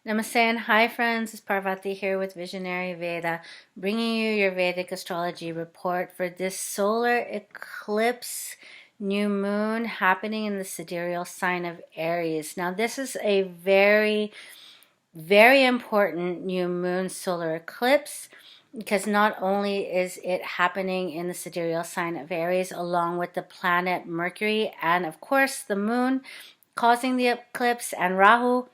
Namaste and hi friends, it's Parvati here with Visionary Veda, bringing you your Vedic Astrology report for this solar eclipse new moon happening in the sidereal sign of Aries. Now this is a very important new moon solar eclipse because not only is it happening in the sidereal sign of Aries along with the planet Mercury and of course the moon causing the eclipse and Rahu,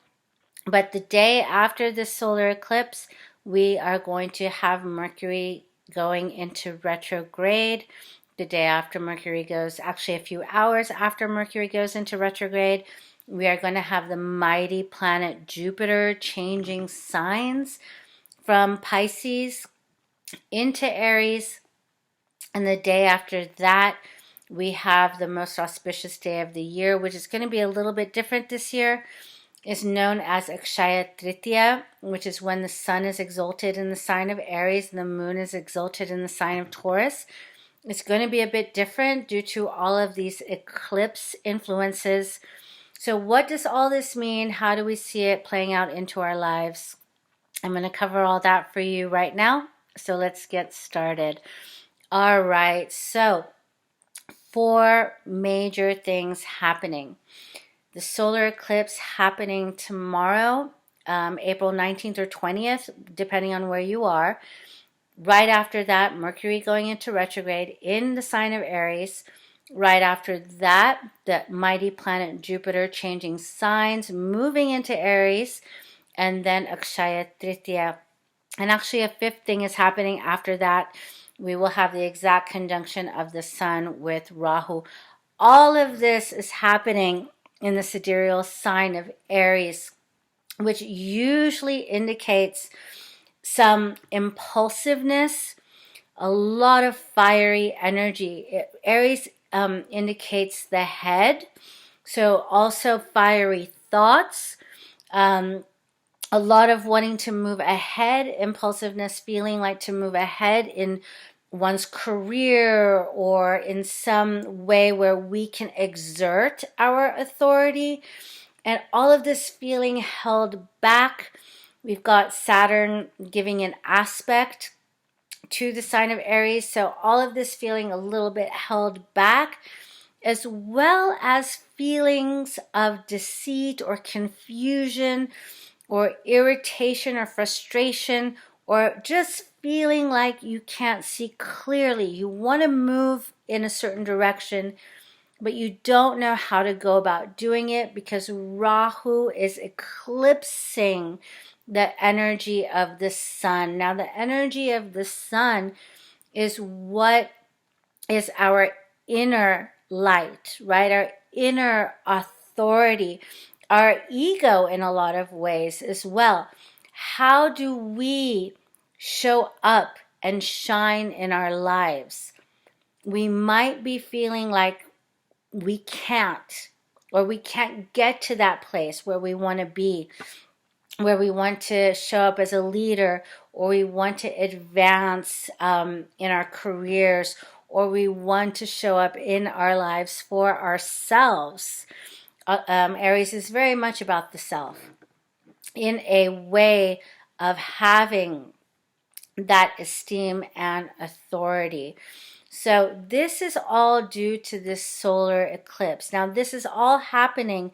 but the day after the solar eclipse, we are going to have Mercury going into retrograde. The day after Mercury goes, actually a few hours after Mercury goes into retrograde, we are going to have the mighty planet Jupiter changing signs from Pisces into Aries. And the day after that, we have the most auspicious day of the year, which is going to be a little bit different this year. Is known as Akshaya Tritiya, which is when the sun is exalted in the sign of Aries and the moon is exalted in the sign of Taurus. It's going to be a bit different due to all of these eclipse influences. So what does all this mean? How do we see it playing out into our lives? I'm going to cover all that for you right now. So let's get started. All right, so 4 major things happening. The solar eclipse happening tomorrow, April 19th or 20th, depending on where you are. Right after that, Mercury going into retrograde in the sign of Aries. Right after that, the mighty planet Jupiter changing signs, moving into Aries, and then Akshaya Tritiya. And actually a 5th thing is happening after that. We will have the exact conjunction of the sun with Rahu. All of this is happening in the sidereal sign of Aries, which usually indicates some impulsiveness, a lot of fiery energy. Aries indicates the head, so also fiery thoughts, a lot of wanting to move ahead, impulsiveness, feeling like to move ahead in one's career or in some way where we can exert our authority, and all of this feeling held back. We've got Saturn giving an aspect to the sign of Aries, so all of this feeling a little bit held back, as well as feelings of deceit or confusion or irritation or frustration, or just feeling like you can't see clearly. You want to move in a certain direction, but you don't know how to go about doing it because Rahu is eclipsing the energy of the sun. Now, the energy of the sun is what is our inner light, right? Our inner authority, our ego in a lot of ways as well. How do we show up and shine in our lives? We might be feeling like we can't, or we can't get to that place where we want to be, where we want to show up as a leader, or we want to advance in our careers, or we want to show up in our lives for ourselves. Aries is very much about the self in a way of having that esteem and authority. So this is all due to this solar eclipse. Now this is all happening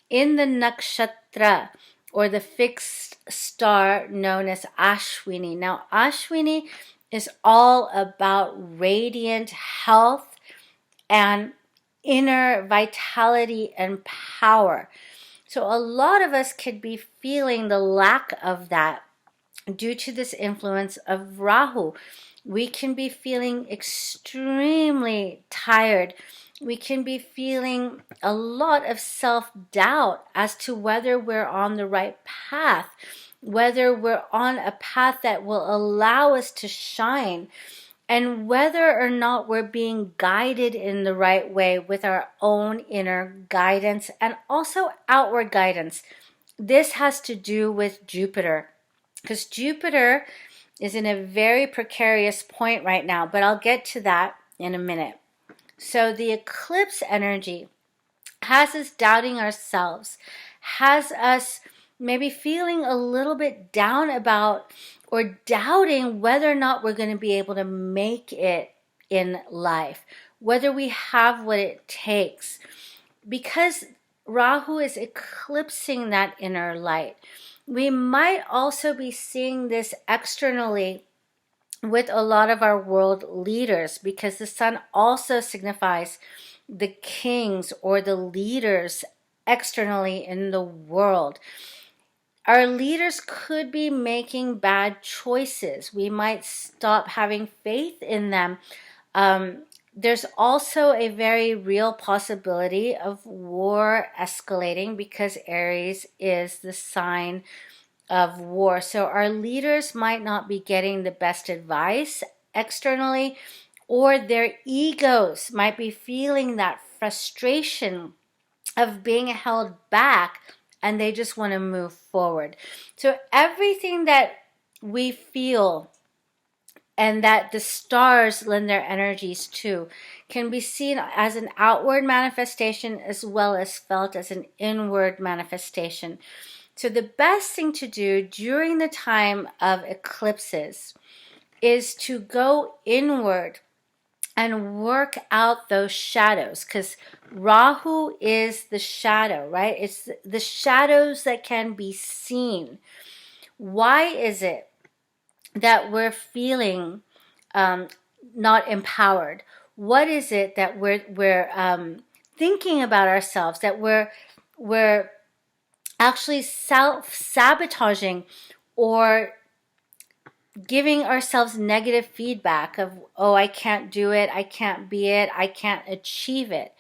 in the nakshatra, or the fixed star known as Ashwini. Now Ashwini is all about radiant health and inner vitality and power. So a lot of us could be feeling the lack of that due to this influence of Rahu. We can be feeling extremely tired. We can be feeling a lot of self-doubt as to whether we're on the right path, whether we're on a path that will allow us to shine, and whether or not we're being guided in the right way with our own inner guidance and also outward guidance. This has to do with Jupiter, because Jupiter is in a very precarious point right now, but I'll get to that in a minute. So the eclipse energy has us doubting ourselves, has us maybe feeling a little bit down about or doubting whether or not we're going to be able to make it in life, whether we have what it takes. Because Rahu is eclipsing that inner light, we might also be seeing this externally with a lot of our world leaders, because the sun also signifies the kings or the leaders externally in the world. Our leaders could be making bad choices. We might stop having faith in them. There's also a very real possibility of war escalating, because Aries is the sign of war. So our leaders might not be getting the best advice externally, or their egos might be feeling that frustration of being held back, and they just want to move forward. So everything that we feel and that the stars lend their energies to can be seen as an outward manifestation as well as felt as an inward manifestation. So the best thing to do during the time of eclipses is to go inward and work out those shadows, because Rahu is the shadow, right? It's the shadows that can be seen. Why is it that we're feeling not empowered? What is it that we're thinking about ourselves, that we're actually self-sabotaging or giving ourselves negative feedback of, oh, I can't do it, I can't be it, I can't achieve it?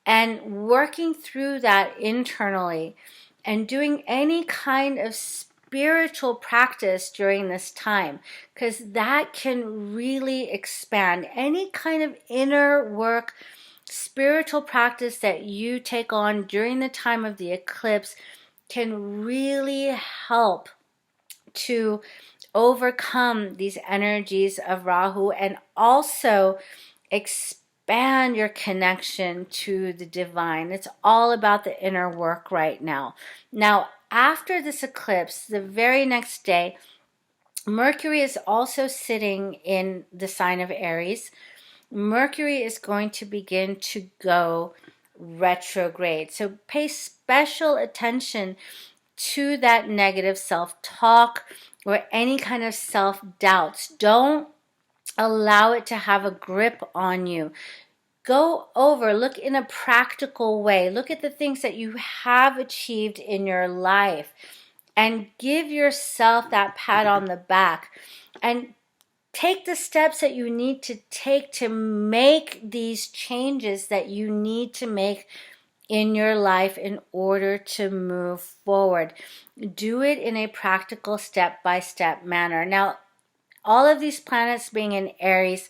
And working through that internally and doing any kind of spiritual practice during this time, because that can really expand. Any kind of inner work, spiritual practice that you take on during the time of the eclipse can really help to overcome these energies of Rahu, and also expand your connection to the divine. It's all about the inner work right now. Now, after this eclipse, the very next day, Mercury is also sitting in the sign of Aries. Mercury is going to begin to go retrograde. So pay special attention to that negative self-talk or any kind of self-doubts. Don't allow it to have a grip on you. Go over, look in a practical way. Look at the things that you have achieved in your life and give yourself that pat on the back. And take the steps that you need to take to make these changes that you need to make in your life in order to move forward. Do it in a practical step-by-step manner. Now, all of these planets being in Aries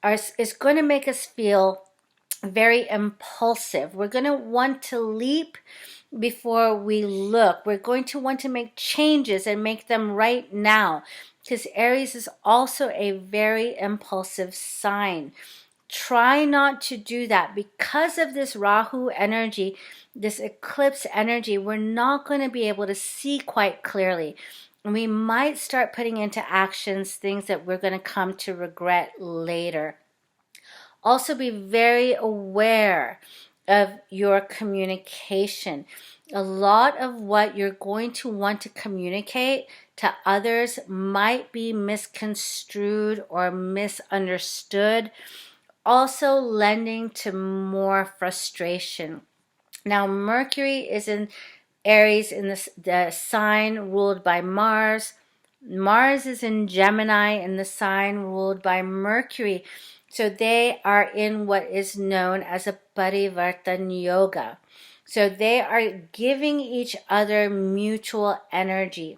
is going to make us feel very impulsive. We're going to want to leap before we look. We're going to want to make changes and make them right now, because Aries is also a very impulsive sign. Try not to do that. Because of this Rahu energy, this eclipse energy, we're not going to be able to see quite clearly. And we might start putting into actions things that we're going to come to regret later. Also, be very aware of your communication. A lot of what you're going to want to communicate to others might be misconstrued or misunderstood, also lending to more frustration. Now, Mercury is in Aries in the sign ruled by Mars. Mars is in Gemini in the sign ruled by Mercury. So they are in what is known as a Parivartan Yoga. So they are giving each other mutual energy.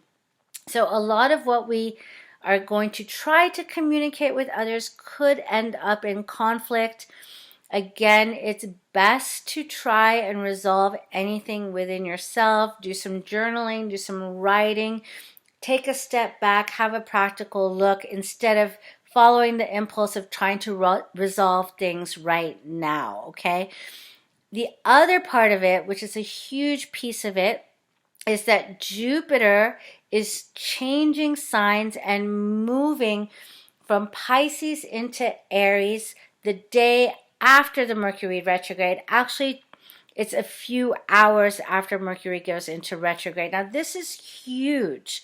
So a lot of what we are going to try to communicate with others could end up in conflict. Again, it's best to try and resolve anything within yourself. Do some journaling, do some writing, take a step back, have a practical look instead of following the impulse of trying to resolve things right now, okay? The other part of it, which is a huge piece of it, is that Jupiter is changing signs and moving from Pisces into Aries the day after the Mercury retrograde. Actually, it's a few hours after Mercury goes into retrograde. Now, this is huge,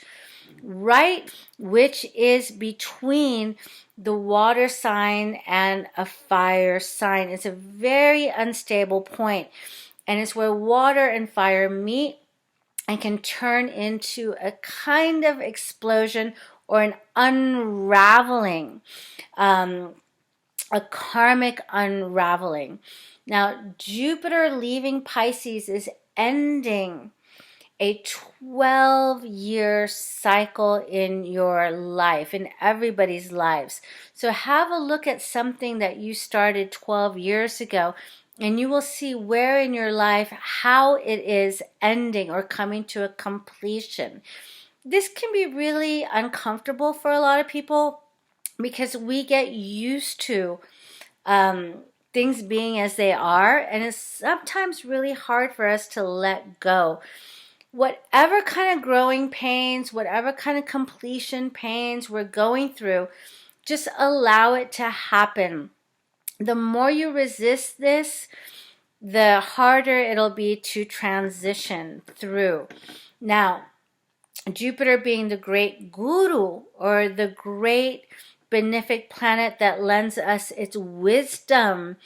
right? Which is between the water sign and a fire sign. It's a very unstable point, and it's where water and fire meet and can turn into a kind of explosion or an unraveling, a karmic unraveling. Now, Jupiter leaving Pisces is ending a 12-year cycle in your life, in everybody's lives. So have a look at something that you started 12 years ago, and you will see where in your life, how it is ending or coming to a completion. This can be really uncomfortable for a lot of people because we get used to things being as they are, and it's sometimes really hard for us to let go. Whatever kind of growing pains, whatever kind of completion pains we're going through, just allow it to happen. The more you resist this, the harder it'll be to transition through. Now, Jupiter being the great guru, or the great benefic planet that lends us its wisdom,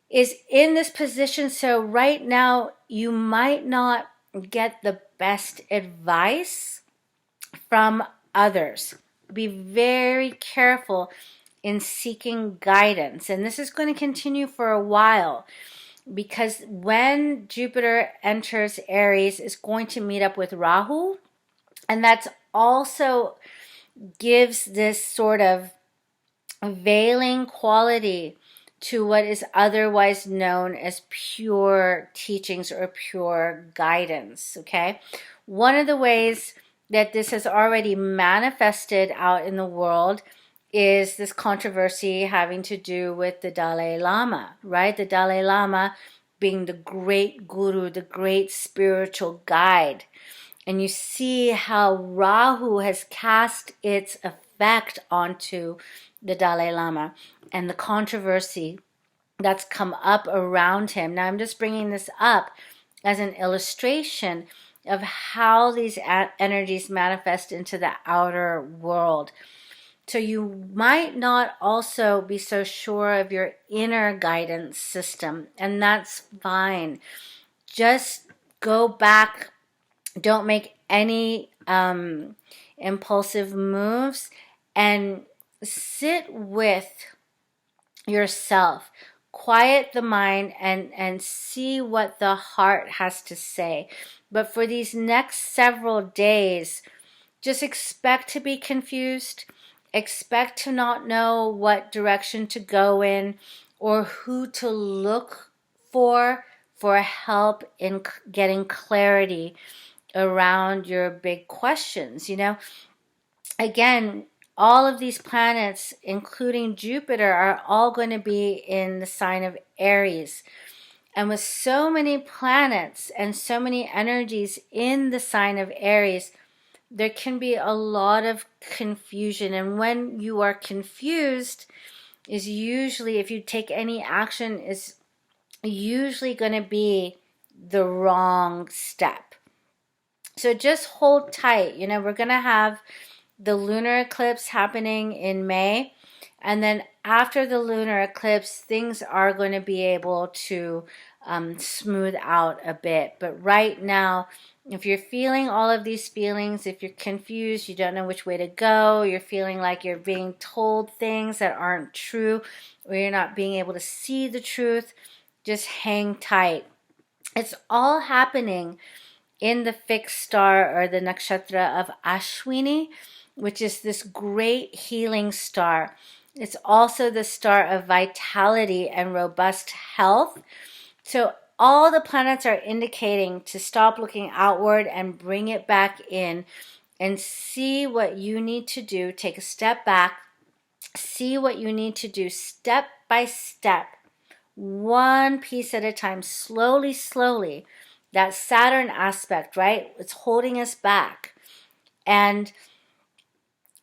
is in this position. So right now, you might not get the best advice from others. Be very careful in seeking guidance. And this is going to continue for a while, because when Jupiter enters Aries, it's going to meet up with Rahu. And that's also gives this sort of veiling quality to what is otherwise known as pure teachings or pure guidance, okay? One of the ways that this has already manifested out in the world is this controversy having to do with the Dalai Lama, right? The Dalai Lama being the great guru, the great spiritual guide. And you see how Rahu has cast its effect onto the Dalai Lama and the controversy that's come up around him. Now, I'm just bringing this up as an illustration of how these energies manifest into the outer world. So you might not also be so sure of your inner guidance system, and that's fine. Just go back. Don't make any impulsive moves, and sit with yourself. Quiet the mind and see what the heart has to say. But for these next several days, just expect to be confused. Expect to not know what direction to go in or who to look for help in getting clarity around your big questions. Again, all of these planets, including Jupiter, are all going to be in the sign of Aries. And with so many planets and so many energies in the sign of Aries, there can be a lot of confusion. And when you are confused, is usually, if you take any action, is usually going to be the wrong step. So just hold tight. We're going to have the lunar eclipse happening in May. And then after the lunar eclipse, things are going to be able to smooth out a bit. But right now, if you're feeling all of these feelings, if you're confused, you don't know which way to go, you're feeling like you're being told things that aren't true, or you're not being able to see the truth, just hang tight. It's all happening in the fixed star, or the nakshatra of Ashwini, which is this great healing star. It's also the star of vitality and robust health. So all the planets are indicating to stop looking outward and bring it back in and see what you need to do. Take a step back, see what you need to do step by step, one piece at a time, slowly, that Saturn aspect, right? It's holding us back. And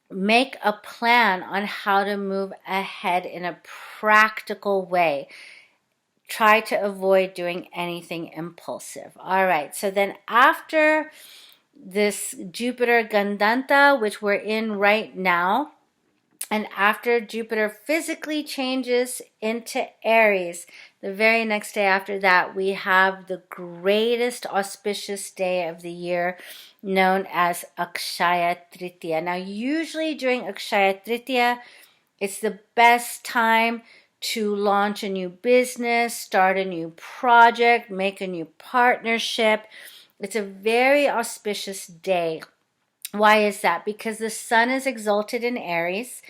make a plan on how to move ahead in a practical way. Try to avoid doing anything impulsive. All right, so then after this Jupiter Gandanta, which we're in right now, and after Jupiter physically changes into Aries, the very next day after that, we have the greatest auspicious day of the year known as Akshaya Tritiya. Now, usually during Akshaya Tritiya, it's the best time to launch a new business, start a new project, make a new partnership. It's a very auspicious day. Why is that? Because the sun is exalted in Aries,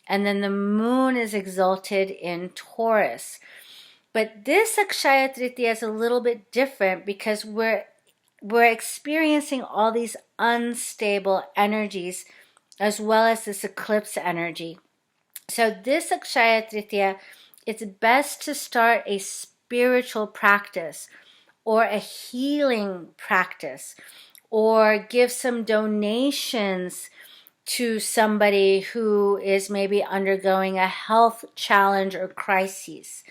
and then the moon is exalted in Taurus. But this Akshaya Tritiya is a little bit different because we're experiencing all these unstable energies as well as this eclipse energy. So this Akshaya Tritiya, it's best to start a spiritual practice or a healing practice or give some donations to somebody who is maybe undergoing a health challenge or crisis.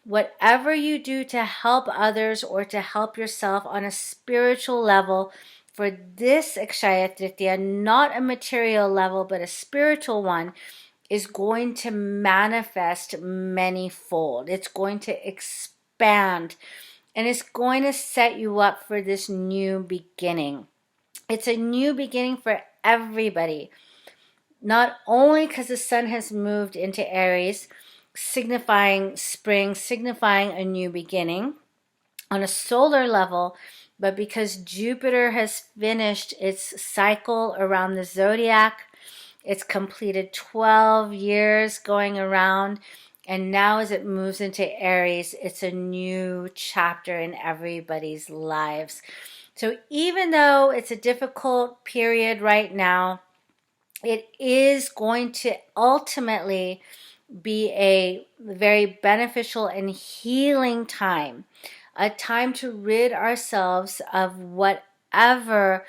Whatever you do to help others or to help yourself on a spiritual level for this Akshaya Tritiya, not a material level, but a spiritual one, is going to manifest many-fold. It's going to expand, and it's going to set you up for this new beginning. It's a new beginning for everybody, not only because the sun has moved into Aries, signifying spring, signifying a new beginning on a solar level, but because Jupiter has finished its cycle around the zodiac. It's completed 12 years going around, and now as it moves into Aries, it's a new chapter in everybody's lives. So even though it's a difficult period right now, it is going to ultimately be a very beneficial and healing time, a time to rid ourselves of whatever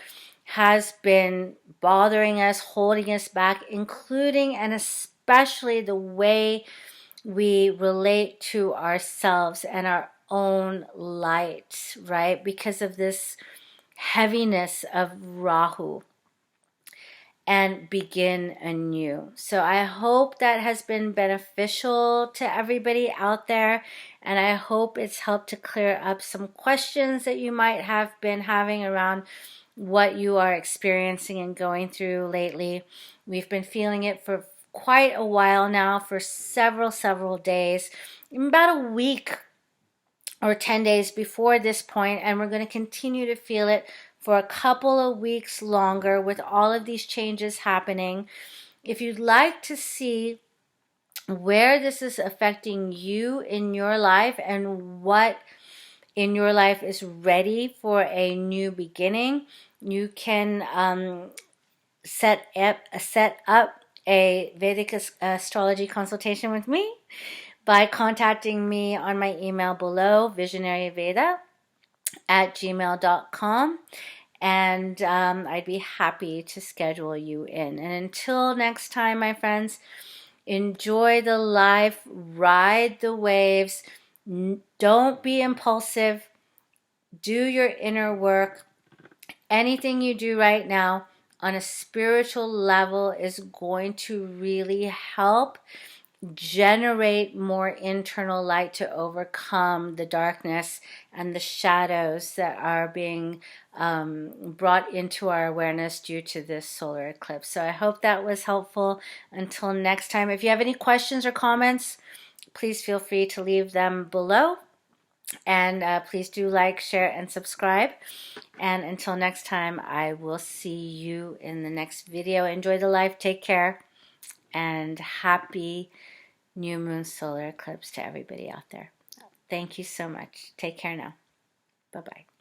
has been bothering us, holding us back, including and especially the way we relate to ourselves and our own light, right? Because of this heaviness of Rahu, and begin anew. So I hope that has been beneficial to everybody out there, and I hope it's helped to clear up some questions that you might have been having around what you are experiencing and going through lately. We've been feeling it for quite a while now, for several days, about a week or 10 days before this point, and we're going to continue to feel it for a couple of weeks longer with all of these changes happening. If you'd like to see where this is affecting you in your life and what in your life is ready for a new beginning, you can set up a Vedic astrology consultation with me by contacting me on my email below, visionaryveda@gmail.com, and I'd be happy to schedule you in. And until next time, my friends, enjoy the life, ride the waves, don't be impulsive, do your inner work. Anything you do right now on a spiritual level is going to really help generate more internal light to overcome the darkness and the shadows that are being brought into our awareness due to this solar eclipse. So I hope that was helpful. Until next time, if you have any questions or comments, please feel free to leave them below. And please do like, share, and subscribe. And until next time, I will see you in the next video. Enjoy the life. Take care. And happy new moon solar eclipse to everybody out there. Thank you so much. Take care now. Bye-bye.